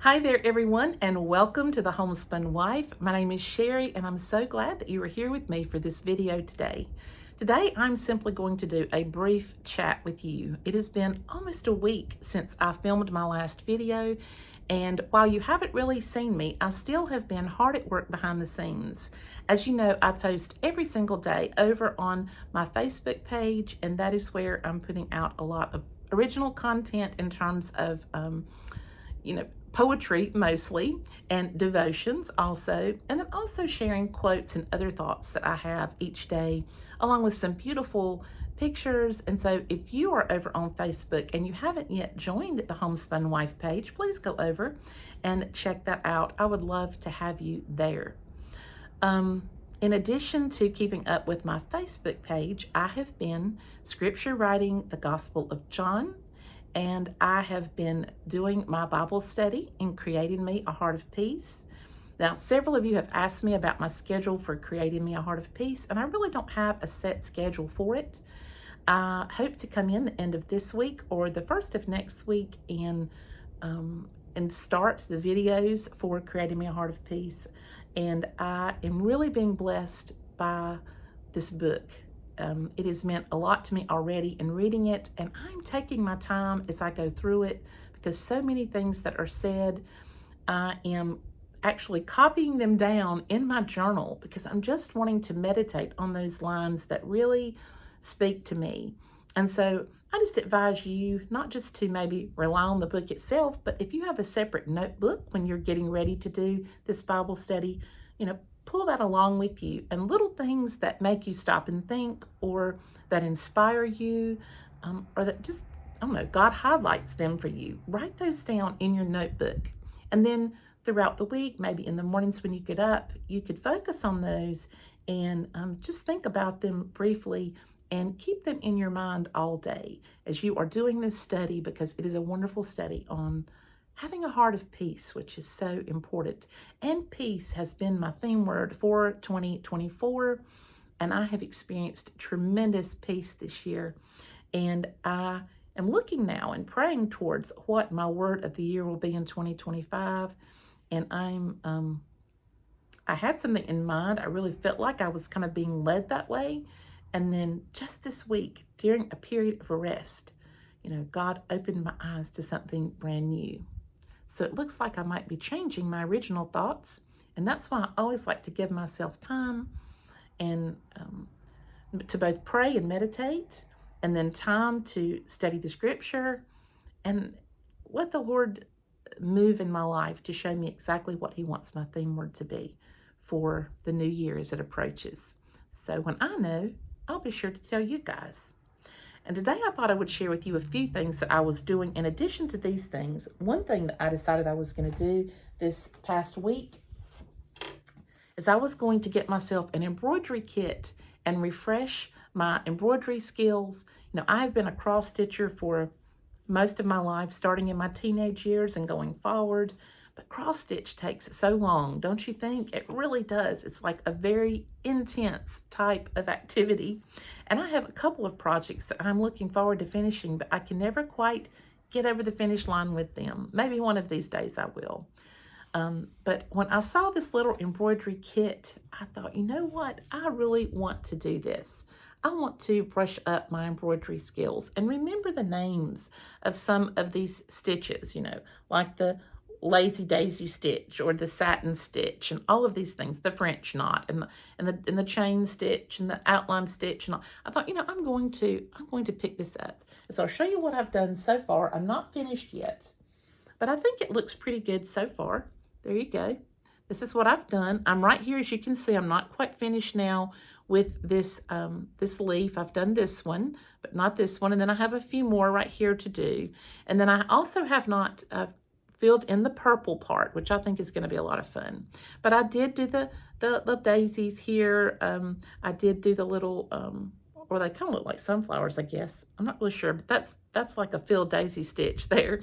Hi there, everyone, and welcome to the Homespun Wife. My name is Sherry, and I'm so glad that you are here with me for this video today. Today, I'm simply going to do a brief chat with you. It has been almost a week since I filmed my last video, and while you haven't really seen me, I still have been hard at work behind the scenes. As you know, I post every single day over on my Facebook page, and that is where I'm putting out a lot of original content in terms of poetry mostly, and devotions also, and then also sharing quotes and other thoughts that I have each day, along with some beautiful pictures. And so if you are over on Facebook and you haven't yet joined the Homespun Wife page, please go over and check that out. I would love to have you there. In addition to keeping up with my Facebook page, I have been scripture writing the Gospel of John, and I have been doing my Bible study and creating me a heart of peace. Now, several of you have asked me about my schedule for creating me a heart of peace, and I really don't have a set schedule for it. I hope to come in the end of this week or the first of next week and start the videos for creating me a heart of peace. And I am really being blessed by this book. It has meant a lot to me already in reading it, and I'm taking my time as I go through it because so many things that are said, I am actually copying them down in my journal because I'm just wanting to meditate on those lines that really speak to me. And so I just advise you not just to maybe rely on the book itself, but if you have a separate notebook when you're getting ready to do this Bible study, pull that along with you. And little things that make you stop and think, or that inspire you, or that just, I don't know, God highlights them for you. Write those down in your notebook. And then throughout the week, maybe in the mornings when you get up, you could focus on those and just think about them briefly and keep them in your mind all day as you are doing this study, because it is a wonderful study on having a heart of peace, which is so important. And peace has been my theme word for 2024, and I have experienced tremendous peace this year. And I am looking now and praying towards what my word of the year will be in 2025. And I had something in mind. I really felt like I was kind of being led that way. And then just this week, during a period of rest, God opened my eyes to something brand new. So it looks like I might be changing my original thoughts. And that's why I always like to give myself time and to both pray and meditate, and then time to study the scripture and let the Lord move in my life to show me exactly what He wants my theme word to be for the new year as it approaches. So when I know, I'll be sure to tell you guys. And today I thought I would share with you a few things that I was doing in addition to these things. One thing that I decided I was going to do this past week is I was going to get myself an embroidery kit and refresh my embroidery skills. I have been a cross stitcher for most of my life, starting in my teenage years and going forward. But cross stitch takes so long, don't you think? It really does. It's like a very intense type of activity. And I have a couple of projects that I'm looking forward to finishing, but I can never quite get over the finish line with them. Maybe one of these days I will. But when I saw this little embroidery kit, I thought, you know what? I really want to do this. I want to brush up my embroidery skills and remember the names of some of these stitches, like the lazy daisy stitch or the satin stitch and all of these things, the French knot and the chain stitch and the outline stitch. And all. I thought, I'm going to pick this up. So I'll show you what I've done so far. I'm not finished yet, but I think it looks pretty good so far. There you go. This is what I've done. I'm right here, as you can see. I'm not quite finished now with this this leaf. I've done this one, but not this one. And then I have a few more right here to do. And then I also have not filled in the purple part, which I think is going to be a lot of fun. But I did do the daisies here. I did do the little, or they kind of look like sunflowers, I guess. I'm not really sure, but that's like a filled daisy stitch there.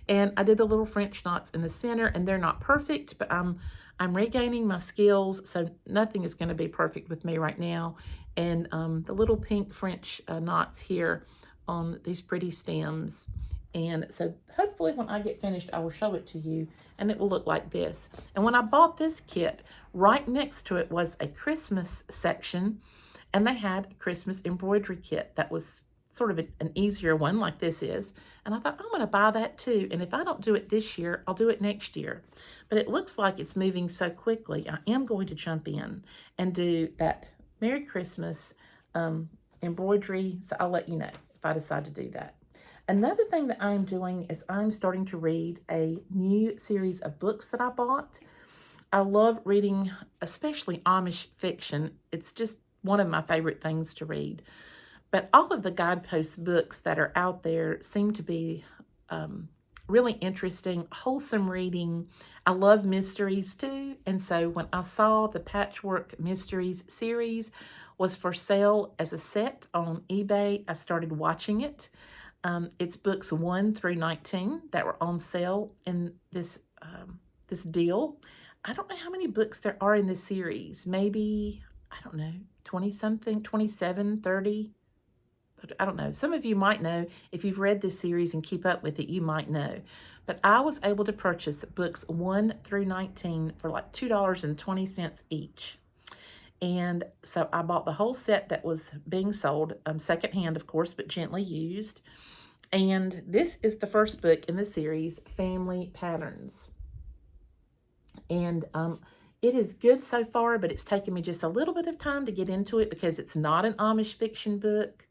And I did the little French knots in the center, and they're not perfect, but I'm regaining my skills, so nothing is going to be perfect with me right now. And the little pink French knots here on these pretty stems And so hopefully when I get finished, I will show it to you and it will look like this. And when I bought this kit, right next to it was a Christmas section, and they had a Christmas embroidery kit that was sort of an easier one like this is. And I thought, I'm going to buy that too. And if I don't do it this year, I'll do it next year. But it looks like it's moving so quickly. I am going to jump in and do that Merry Christmas embroidery. So I'll let you know if I decide to do that. Another thing that I'm doing is I'm starting to read a new series of books that I bought. I love reading, especially Amish fiction. It's just one of my favorite things to read. But all of the Guidepost books that are out there seem to be really interesting, wholesome reading. I love mysteries too. And so when I saw the Patchwork Mysteries series was for sale as a set on eBay, I started watching it. It's books 1 through 19 that were on sale in this this deal. I don't know how many books there are in this series. Maybe, I don't know, 20 something, 27, 30. I don't know. Some of you might know. If you've read this series and keep up with it, you might know. But I was able to purchase books 1 through 19 for like $2.20 each. And so I bought the whole set that was being sold, secondhand, of course, but gently used. And this is the first book in the series, Family Patterns. And it is good so far, but it's taken me just a little bit of time to get into it because it's not an Amish fiction book.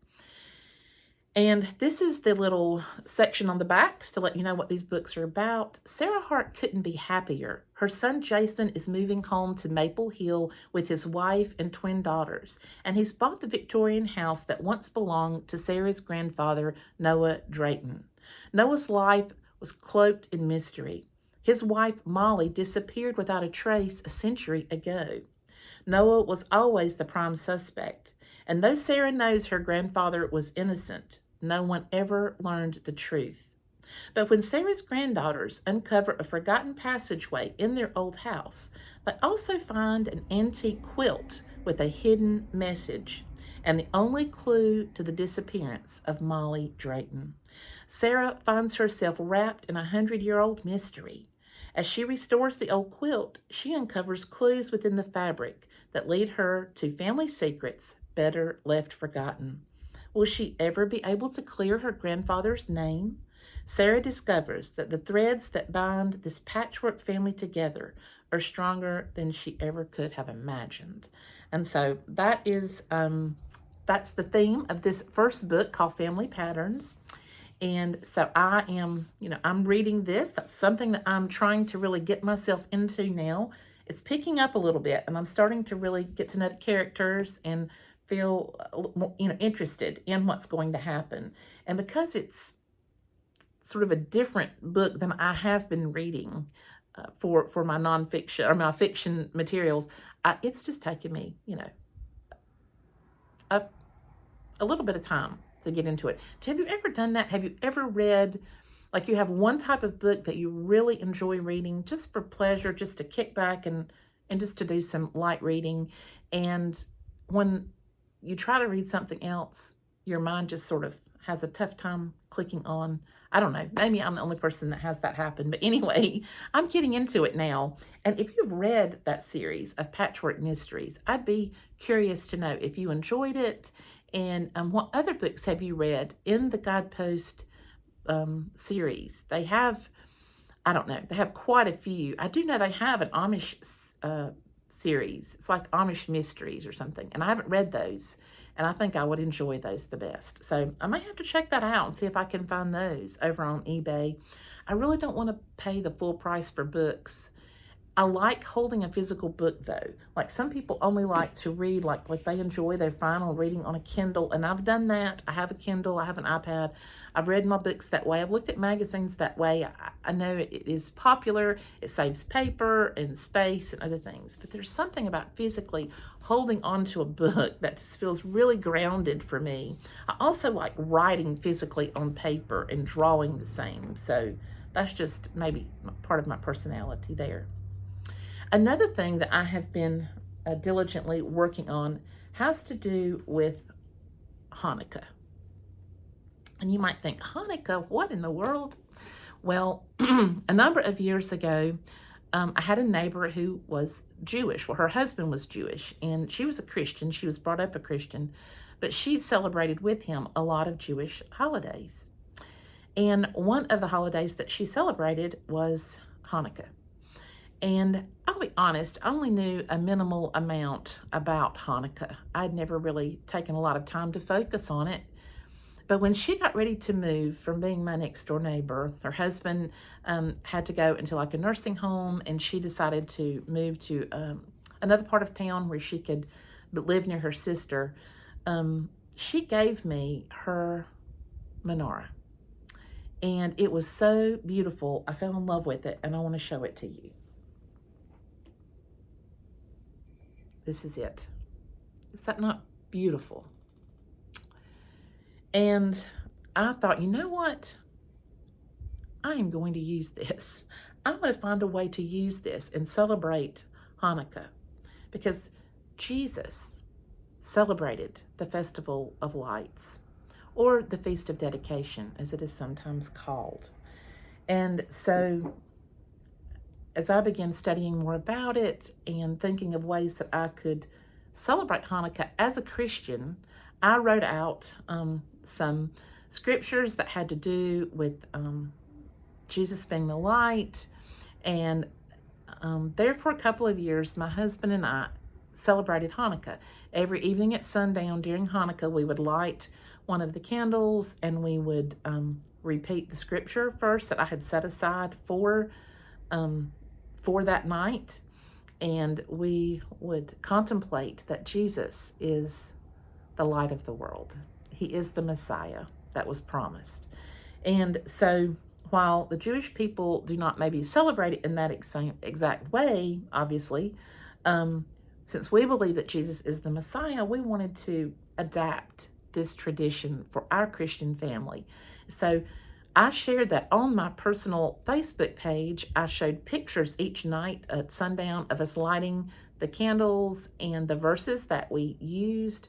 And this is the little section on the back to let you know what these books are about. Sarah Hart couldn't be happier. Her son Jason is moving home to Maple Hill with his wife and twin daughters, and he's bought the Victorian house that once belonged to Sarah's grandfather, Noah Drayton. Noah's life was cloaked in mystery. His wife, Molly, disappeared without a trace a century ago. Noah was always the prime suspect, and though Sarah knows her grandfather was innocent, no one ever learned the truth. But when Sarah's granddaughters uncover a forgotten passageway in their old house, they also find an antique quilt with a hidden message and the only clue to the disappearance of Molly Drayton. Sarah finds herself wrapped in a 100-year-old mystery. As she restores the old quilt, she uncovers clues within the fabric that lead her to family secrets better left forgotten. Will she ever be able to clear her grandfather's name? Sarah discovers that the threads that bind this patchwork family together are stronger than she ever could have imagined. And so that is, that's the theme of this first book called Family Patterns. And so I am, I'm reading this. That's something that I'm trying to really get myself into now. It's picking up a little bit, and I'm starting to really get to know the characters and feel more, interested in what's going to happen. And because it's sort of a different book than I have been reading for my nonfiction or my fiction materials, it's just taken me, a little bit of time to get into it. Have you ever done that? Have you ever read, like you have one type of book that you really enjoy reading just for pleasure, just to kick back and just to do some light reading, and when you try to read something else, your mind just sort of has a tough time clicking on. I don't know, maybe I'm the only person that has that happen, but anyway, I'm getting into it now. And if you've read that series of Patchwork Mysteries, I'd be curious to know if you enjoyed it, and what other books have you read in the Guidepost series? They have, I don't know, they have quite a few. I do know they have an Amish series. It's like Amish Mysteries or something, and I haven't read those, and I think I would enjoy those the best. So I may have to check that out and see if I can find those over on eBay. I really don't want to pay the full price for books. I like holding a physical book though. Like some people only like to read, like they enjoy their final reading on a Kindle, and I've done that. I have a Kindle, I have an iPad. I've read my books that way. I've looked at magazines that way. I know it is popular. It saves paper and space and other things, but there's something about physically holding onto a book that just feels really grounded for me. I also like writing physically on paper and drawing the same. So that's just maybe part of my personality there. Another thing that I have been diligently working on has to do with Hanukkah. And you might think, Hanukkah, what in the world? Well, a number of years ago, I had a neighbor who was Jewish. Well, her husband was Jewish, and she was a Christian. She was brought up a Christian, but she celebrated with him a lot of Jewish holidays. And one of the holidays that she celebrated was Hanukkah. And I'll be honest, I only knew a minimal amount about Hanukkah. I'd never really taken a lot of time to focus on it. But when she got ready to move from being my next door neighbor, her husband had to go into like a nursing home, and she decided to move to another part of town where she could live near her sister. She gave me her menorah, and it was so beautiful. I fell in love with it, and I want to show it to you. This is it. Is that not beautiful? And I thought, you know what? I am going to use this. I'm going to find a way to use this and celebrate Hanukkah, because Jesus celebrated the Festival of Lights, or the Feast of Dedication, as it is sometimes called. And so as I began studying more about it and thinking of ways that I could celebrate Hanukkah as a Christian, I wrote out some scriptures that had to do with Jesus being the light. And there for a couple of years, my husband and I celebrated Hanukkah. Every evening at sundown during Hanukkah, we would light one of the candles, and we would repeat the scripture verse that I had set aside for that night. And we would contemplate that Jesus is the light of the world. He is the Messiah that was promised. And so while the Jewish people do not maybe celebrate it in that exact way, obviously, since we believe that Jesus is the Messiah, we wanted to adapt this tradition for our Christian family. So I shared that on my personal Facebook page. I showed pictures each night at sundown of us lighting the candles and the verses that we used.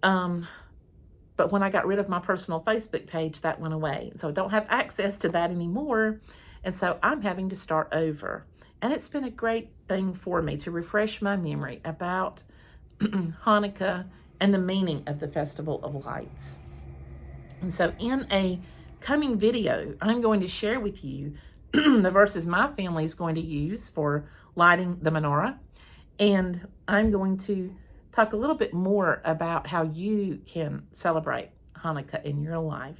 But when I got rid of my personal Facebook page, that went away. So I don't have access to that anymore. And so I'm having to start over. And it's been a great thing for me to refresh my memory about Hanukkah and the meaning of the Festival of Lights. And so in a coming video, I'm going to share with you the verses my family is going to use for lighting the menorah. And I'm going to talk a little bit more about how you can celebrate Hanukkah in your life.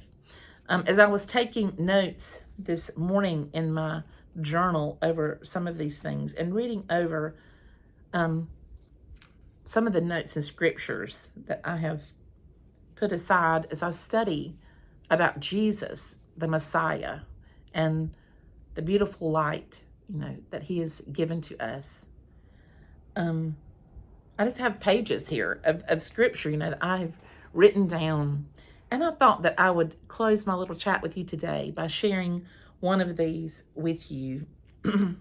As I was taking notes this morning in my journal over some of these things and reading over some of the notes and scriptures that I have put aside as I study about Jesus, the Messiah, and the beautiful light, that he has given to us. I just have pages here of scripture, that I've written down. And I thought that I would close my little chat with you today by sharing one of these with you. In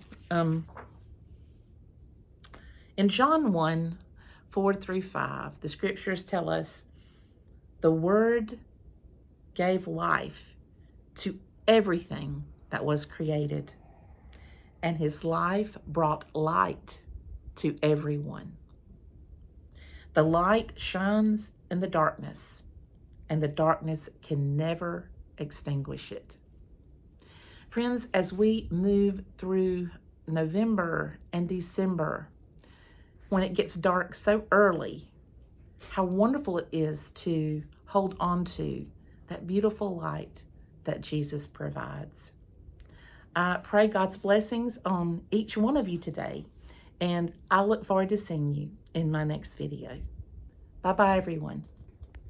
John 1, 4-5, the scriptures tell us, the Word gave life to everything that was created, and his life brought light to everyone. The light shines in the darkness, and the darkness can never extinguish it. Friends, as we move through November and December, when it gets dark so early, how wonderful it is to hold on to that beautiful light that Jesus provides. I pray God's blessings on each one of you today, and I look forward to seeing you in my next video. Bye-bye, everyone.